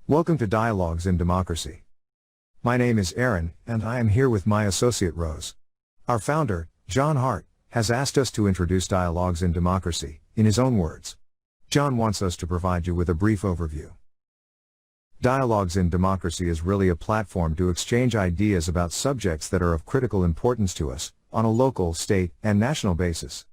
Welcome to Dialogues in Democracy. My name is Aaron, and I am here with my associate Rose. Our founder, John Hart, has asked us to introduce Dialogues in Democracy, in his own words. John wants us to provide you with a brief overview. Dialogues in Democracy is really a platform to exchange ideas about subjects that are of critical importance to us, on a local, state, and national basis.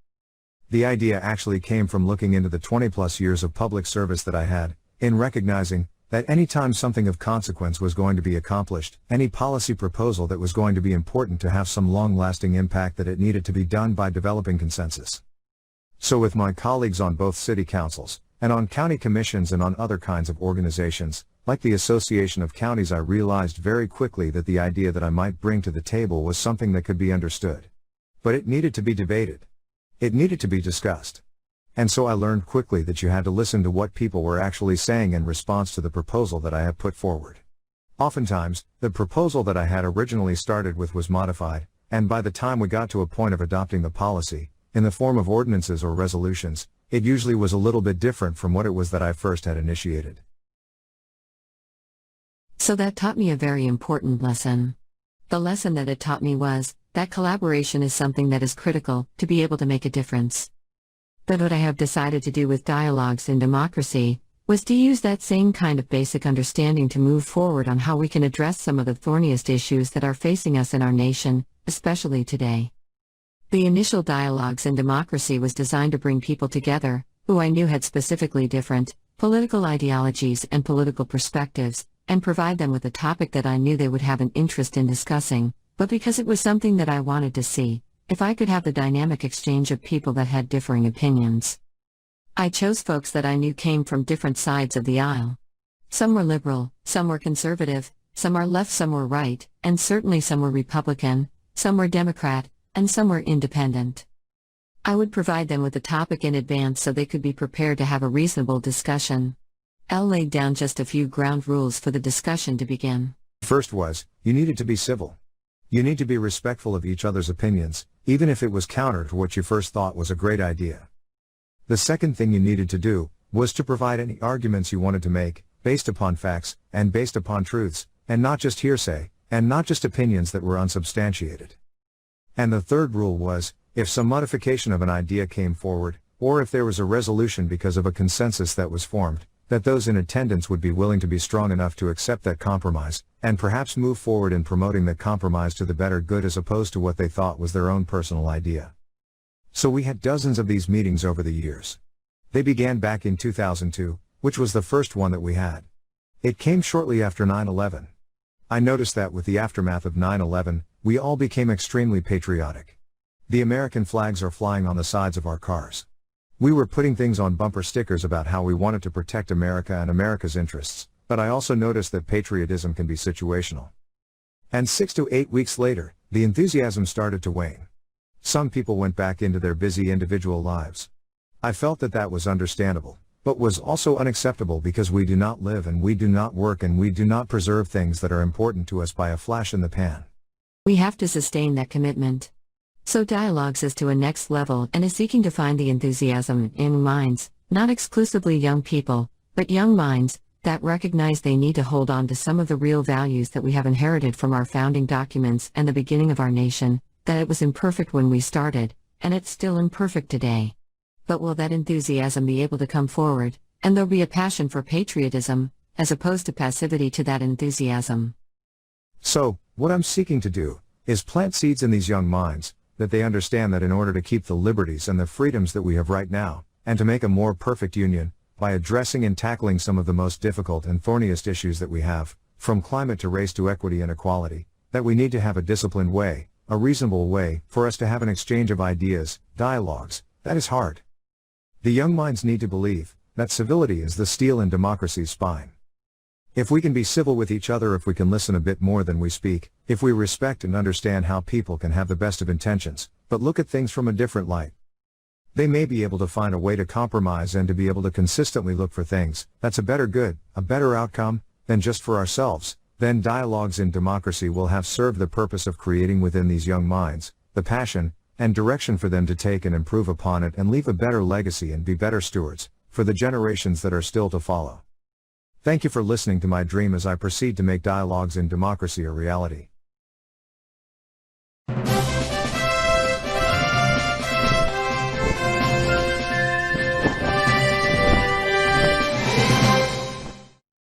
The idea actually came from looking into the 20-plus years of public service that I had, in recognizing that any time something of consequence was going to be accomplished, any policy proposal that was going to be important to have some long-lasting impact, that it needed to be done by developing consensus. So with my colleagues on both city councils, and on county commissions and on other kinds of organizations, like the Association of Counties, I realized very quickly that the idea that I might bring to the table was something that could be understood. But it needed to be debated. It needed to be discussed. And so I learned quickly that you had to listen to what people were actually saying in response to the proposal that I have put forward. Oftentimes, the proposal that I had originally started with was modified, and by the time we got to a point of adopting the policy, in the form of ordinances or resolutions, it usually was a little bit different from what it was that I first had initiated. So that taught me a very important lesson. The lesson that it taught me was that collaboration is something that is critical to be able to make a difference. But what I have decided to do with Dialogues in Democracy was to use that same kind of basic understanding to move forward on how we can address some of the thorniest issues that are facing us in our nation, especially today. The initial Dialogues in Democracy was designed to bring people together, who I knew had specifically different political ideologies and political perspectives, and provide them with a topic that I knew they would have an interest in discussing, but because it was something that I wanted to see, if I could have the dynamic exchange of people that had differing opinions. I chose folks that I knew came from different sides of the aisle. Some were liberal, some were conservative, some are left, some were right, and certainly some were Republican, some were Democrat, and some were independent. I would provide them with a topic in advance so they could be prepared to have a reasonable discussion. Elle laid down just a few ground rules for the discussion to begin. First was, you needed to be civil. You need to be respectful of each other's opinions, even if it was counter to what you first thought was a great idea. The second thing you needed to do was to provide any arguments you wanted to make, based upon facts, and based upon truths, and not just hearsay, and not just opinions that were unsubstantiated. And the third rule was, if some modification of an idea came forward, or if there was a resolution because of a consensus that was formed, that those in attendance would be willing to be strong enough to accept that compromise, and perhaps move forward in promoting that compromise to the better good as opposed to what they thought was their own personal idea. So we had dozens of these meetings over the years. They began back in 2002, which was the first one that we had. It came shortly after 9/11. I noticed that with the aftermath of 9/11, we all became extremely patriotic. The American flags are flying on the sides of our cars. We were putting things on bumper stickers about how we wanted to protect America and America's interests, but I also noticed that patriotism can be situational. And 6 to 8 weeks later, the enthusiasm started to wane. Some people went back into their busy individual lives. I felt that that was understandable, but was also unacceptable because we do not live and we do not work and we do not preserve things that are important to us by a flash in the pan. We have to sustain that commitment. So Dialogues is to a next level and is seeking to find the enthusiasm in minds, not exclusively young people, but young minds, that recognize they need to hold on to some of the real values that we have inherited from our founding documents and the beginning of our nation, that it was imperfect when we started, and it's still imperfect today. But will that enthusiasm be able to come forward, and there'll be a passion for patriotism, as opposed to passivity to that enthusiasm? So, what I'm seeking to do, is plant seeds in these young minds, that they understand that in order to keep the liberties and the freedoms that we have right now, and to make a more perfect union, by addressing and tackling some of the most difficult and thorniest issues that we have, from climate to race to equity and equality, that we need to have a disciplined way, a reasonable way, for us to have an exchange of ideas, dialogues, that is hard. The young minds need to believe that civility is the steel in democracy's spine. If we can be civil with each other, if we can listen a bit more than we speak, if we respect and understand how people can have the best of intentions, but look at things from a different light, they may be able to find a way to compromise and to be able to consistently look for things that's a better good, a better outcome, than just for ourselves. Then Dialogues in Democracy will have served the purpose of creating within these young minds the passion and direction for them to take and improve upon it and leave a better legacy and be better stewards for the generations that are still to follow. Thank you for listening to my dream as I proceed to make dialogues in democracy a reality.